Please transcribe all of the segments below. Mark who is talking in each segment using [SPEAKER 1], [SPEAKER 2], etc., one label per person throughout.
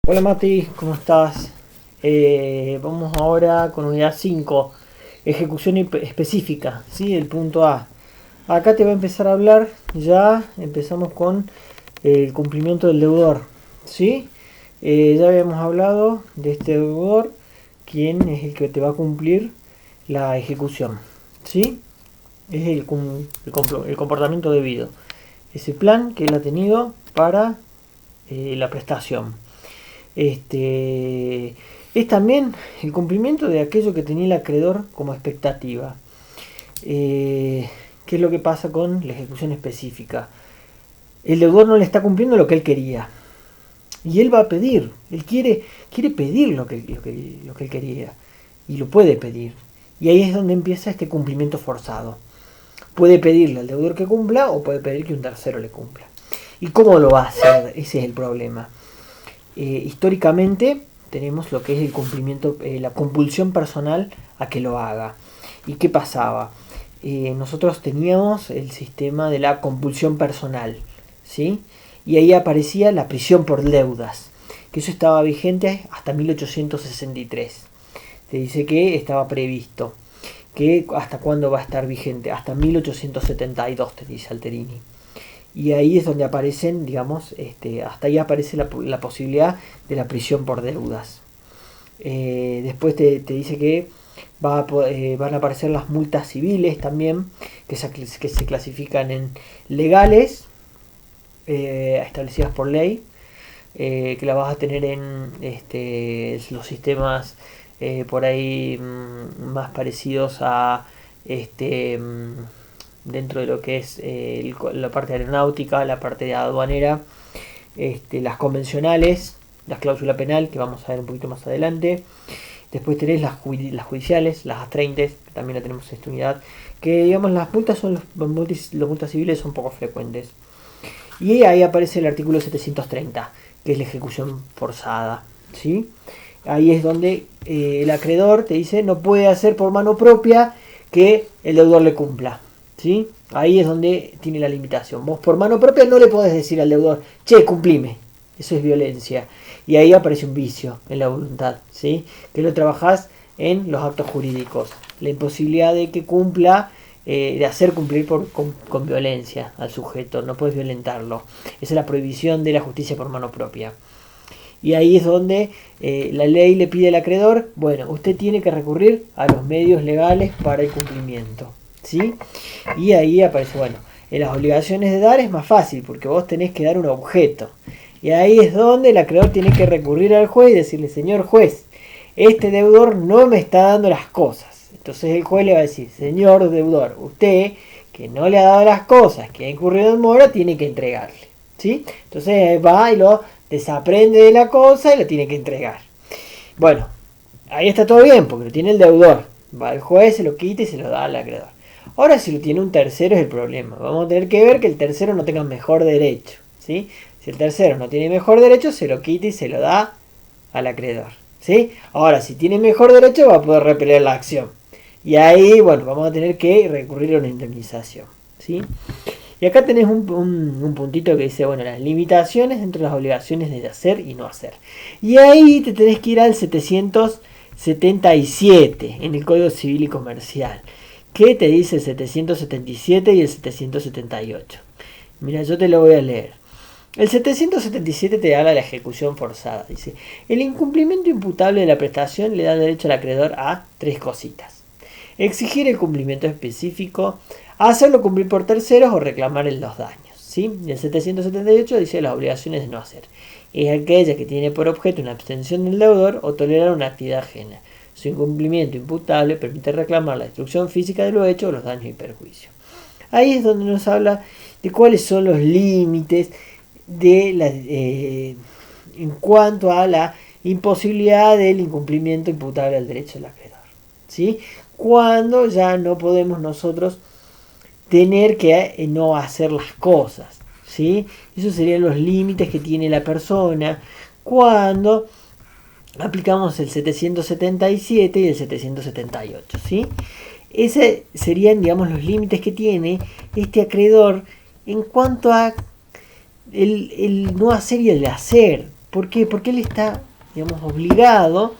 [SPEAKER 1] Hola Mati, ¿cómo estás? Vamos ahora con unidad 5, ejecución específica, ¿sí? El punto A. Acá te va a empezar a hablar, ya empezamos con el cumplimiento del deudor, ¿sí? Ya habíamos hablado de este deudor, quién es el que te va a cumplir la ejecución, ¿sí? Es el comportamiento debido, ese plan que él ha tenido para la prestación. Es también el cumplimiento de aquello que tenía el acreedor como expectativa. ¿Qué es lo que pasa con la ejecución específica? El deudor no le está cumpliendo lo que él quería. Y él va a pedir. Él quiere pedir lo que él quería. Y lo puede pedir. Y ahí es donde empieza este cumplimiento forzado. Puede pedirle al deudor que cumpla o puede pedir que un tercero le cumpla. ¿Y cómo lo va a hacer? Ese es el problema. Históricamente tenemos lo que es el cumplimiento, la compulsión personal a que lo haga. ¿Y qué pasaba? Nosotros teníamos el sistema de la compulsión personal, ¿sí? Y ahí aparecía la prisión por deudas, que eso estaba vigente hasta 1863. Te dice que estaba previsto. Que hasta cuándo va a estar vigente, hasta 1872, te dice Alterini. Y ahí es donde aparecen, digamos, hasta ahí aparece la posibilidad de la prisión por deudas. Después te dice que van a aparecer las multas civiles también, que se clasifican en legales, establecidas por ley, que la vas a tener en los sistemas por ahí más parecidos a dentro de lo que es la parte aeronáutica, la parte aduanera, las convencionales, las cláusulas penal, que vamos a ver un poquito más adelante. Después tenés las judiciales, las A30, que también la tenemos en esta unidad, que digamos las multas son los multas civiles son poco frecuentes. Y ahí aparece el artículo 730, que es la ejecución forzada, ¿sí? Ahí es donde el acreedor te dice no puede hacer por mano propia que el deudor le cumpla, ¿sí? Ahí es donde tiene la limitación. Vos por mano propia no le podés decir al deudor, che, cumplime. Eso es violencia. Y ahí aparece un vicio en la voluntad, ¿sí? Que lo trabajás en los actos jurídicos. La imposibilidad de que cumpla, de hacer cumplir con violencia al sujeto. No puedes violentarlo. Esa es la prohibición de la justicia por mano propia. Y ahí es donde la ley le pide al acreedor, bueno, usted tiene que recurrir a los medios legales para el cumplimiento, ¿sí? Y ahí aparece, bueno, en las obligaciones de dar es más fácil, porque vos tenés que dar un objeto. Y ahí es donde el acreedor tiene que recurrir al juez y decirle, señor juez, este deudor no me está dando las cosas. Entonces el juez le va a decir, señor deudor, usted que no le ha dado las cosas, que ha incurrido en mora, tiene que entregarle, ¿sí? Entonces va y lo desaprende de la cosa y lo tiene que entregar. Bueno, ahí está todo bien, porque lo tiene el deudor. Va el juez, se lo quita y se lo da al acreedor. Ahora si lo tiene un tercero es el problema. Vamos a tener que ver que el tercero no tenga mejor derecho, ¿sí? Si el tercero no tiene mejor derecho, se lo quita y se lo da al acreedor, ¿sí? Ahora, si tiene mejor derecho, va a poder repeler la acción. Y ahí, bueno, vamos a tener que recurrir a una indemnización, ¿sí? Y acá tenés un puntito que dice, bueno, las limitaciones dentro de las obligaciones de hacer y no hacer. Y ahí te tenés que ir al 777 en el Código Civil y Comercial. ¿Qué te dice el 777 y el 778? Mira, yo te lo voy a leer. El 777 te habla de la ejecución forzada. Dice, el incumplimiento imputable de la prestación le da derecho al acreedor a tres cositas. Exigir el cumplimiento específico, hacerlo cumplir por terceros o reclamar los daños, ¿sí? Y el 778 dice las obligaciones de no hacer. Es aquella que tiene por objeto una abstención del deudor o tolerar una actividad ajena. Su incumplimiento imputable permite reclamar la destrucción física de lo hecho o los daños y perjuicios. Ahí es donde nos habla de cuáles son los límites de en cuanto a la imposibilidad del incumplimiento imputable al derecho del acreedor, ¿sí? Cuando ya no podemos nosotros tener que no hacer las cosas, ¿sí? Esos serían los límites que tiene la persona cuando aplicamos el 777 y el 778, ¿sí? Esos serían, digamos, los límites que tiene este acreedor en cuanto a el no hacer y el hacer. ¿Por qué? Porque él está, digamos, obligado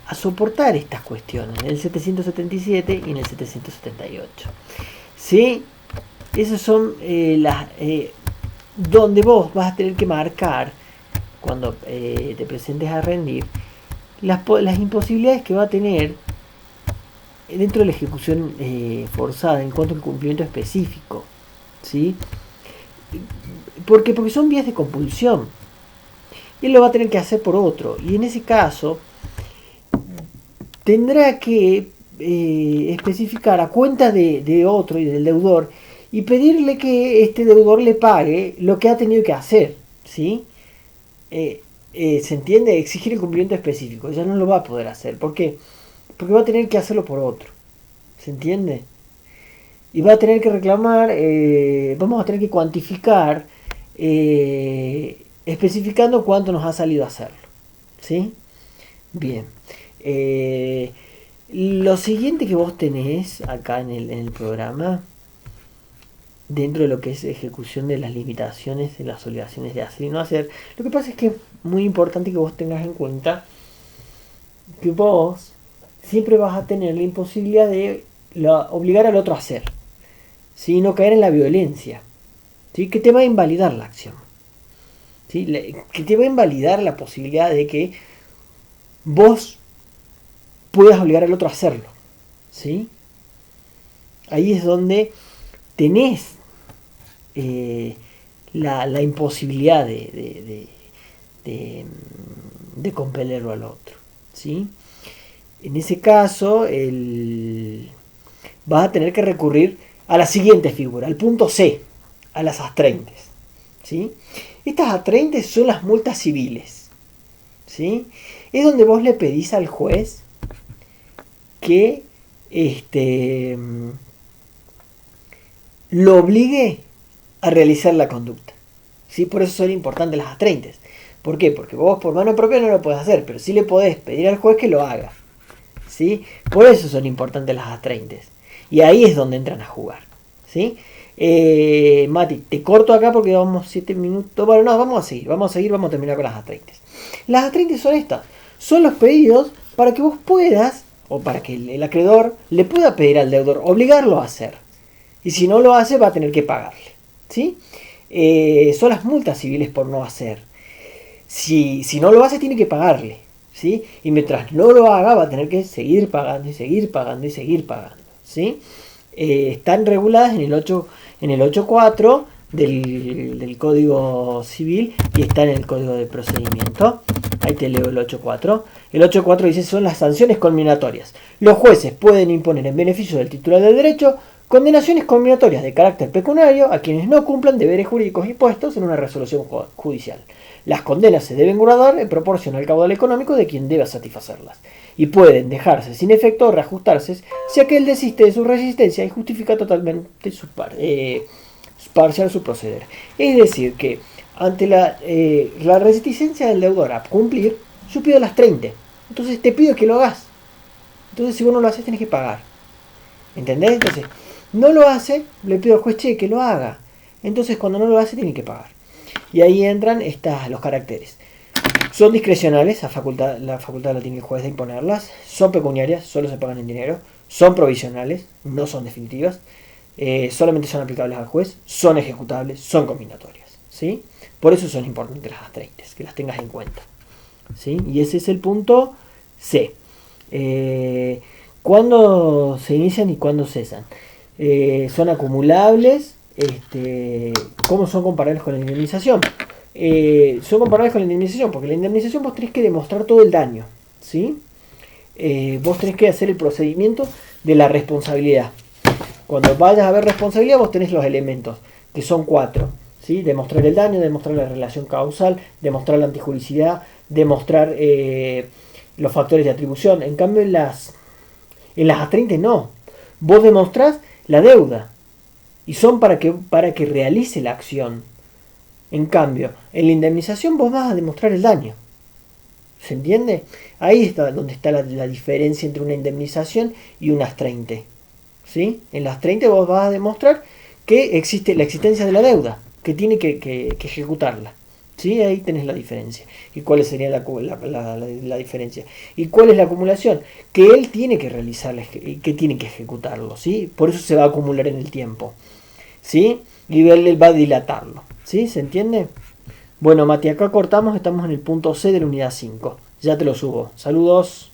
[SPEAKER 1] a soportar estas cuestiones en el 777 y en el 778. ¿Sí? Esas son las donde vos vas a tener que marcar cuando te presentes a rendir las imposibilidades que va a tener dentro de la ejecución forzada en cuanto al cumplimiento específico. ¿Sí? ¿Por qué? Porque son vías de compulsión. Él lo va a tener que hacer por otro. Y en ese caso tendrá que especificar a cuenta de otro y del deudor y pedirle que este deudor le pague lo que ha tenido que hacer. ¿Sí? ¿Se entiende? Exigir el cumplimiento específico. Ya no lo va a poder hacer. ¿Por qué? Porque va a tener que hacerlo por otro. ¿Se entiende? Y va a tener que reclamar, vamos a tener que cuantificar, especificando cuánto nos ha salido a hacerlo. ¿Sí? Bien. Lo siguiente que vos tenés acá en el programa, dentro de lo que es ejecución de las limitaciones de las obligaciones de hacer y no hacer, lo que pasa es que es muy importante que vos tengas en cuenta que vos siempre vas a tener la imposibilidad de obligar al otro a hacer, ¿sí? No caer en la violencia, ¿sí? Que te va a invalidar la acción, ¿sí? Que te va a invalidar la posibilidad de que vos puedas obligar al otro a hacerlo, ¿sí? Ahí es donde tenés la imposibilidad de compelerlo al otro, ¿sí? En ese caso, vas a tener que recurrir a la siguiente figura, al punto C, a las astreintes, ¿sí? Estas astreintes son las multas civiles, ¿sí? Es donde vos le pedís al juez que lo obligue a realizar la conducta, ¿sí? Por eso son importantes las astreintes. ¿Por qué? Porque vos por mano propia no lo podés hacer, pero sí le podés pedir al juez que lo haga, ¿sí? Por eso son importantes las astreintes. Y ahí es donde entran a jugar, ¿sí? Mati, te corto acá porque vamos 7 minutos. Bueno, no, vamos a seguir, vamos a terminar con las astreintes. Las astreintes son estas, son los pedidos para que vos puedas, o para que el acreedor le pueda pedir al deudor, obligarlo a hacer. Y si no lo hace, va a tener que pagarle, ¿sí? Son las multas civiles por no hacer. Si no lo hace, tiene que pagarle, ¿sí? Y mientras no lo haga, va a tener que seguir pagando y seguir pagando y seguir pagando, ¿sí? Están reguladas en el 8.4 del Código Civil y está en el Código de Procedimiento. Ahí te leo el 8.4. El 8.4 dice: son las sanciones conminatorias. Los jueces pueden imponer en beneficio del titular del derecho condenaciones conminatorias de carácter pecuniario a quienes no cumplan deberes jurídicos impuestos en una resolución judicial. Las condenas se deben guardar en proporción al caudal económico de quien deba satisfacerlas, y pueden dejarse sin efecto o reajustarse si aquel desiste de su resistencia y justifica totalmente parcial su proceder. Es decir, que ante la resistencia del deudor a cumplir, yo pido las 30. Entonces te pido que lo hagas. Entonces si vos no lo haces, tenés que pagar. ¿Entendés? Entonces, no lo hace, le pido al juez que lo haga. Entonces cuando no lo hace, tiene que pagar. Y ahí entran los caracteres. Son discrecionales, la facultad la tiene el juez de imponerlas. Son pecuniarias, solo se pagan en dinero. Son provisionales, no son definitivas. Solamente son aplicables al juez. Son ejecutables, son combinatorias, ¿sí? Por eso son importantes las astreintes, que las tengas en cuenta, ¿sí? Y ese es el punto C. ¿Cuándo se inician y cuándo cesan? Son acumulables. ¿Cómo son comparables con la indemnización? Son comparables con la indemnización porque la indemnización vos tenés que demostrar todo el daño, ¿sí? Vos tenés que hacer el procedimiento de la responsabilidad. Cuando vayas a ver responsabilidad, vos tenés los elementos, que son 4, ¿sí? Demostrar el daño, demostrar la relación causal, demostrar la antijuricidad, demostrar los factores de atribución. En cambio, en las astreintes no. Vos demostrás la deuda y son para que realice la acción. En cambio, en la indemnización vos vas a demostrar el daño. ¿Se entiende? Ahí está donde está la diferencia entre una indemnización y una astrainte, ¿sí? En las 30 vos vas a demostrar que existe la existencia de la deuda, que tiene que ejecutarla, ¿Sí? Ahí tenés la diferencia. ¿Y cuál sería la diferencia? ¿Y cuál es la acumulación? Que él tiene que realizar, que tiene que ejecutarlo, ¿sí? Por eso se va a acumular en el tiempo, ¿sí? Y él va a dilatarlo, ¿sí? ¿Se entiende? Bueno, Mati, acá cortamos, estamos en el punto C de la unidad 5. Ya te lo subo. Saludos.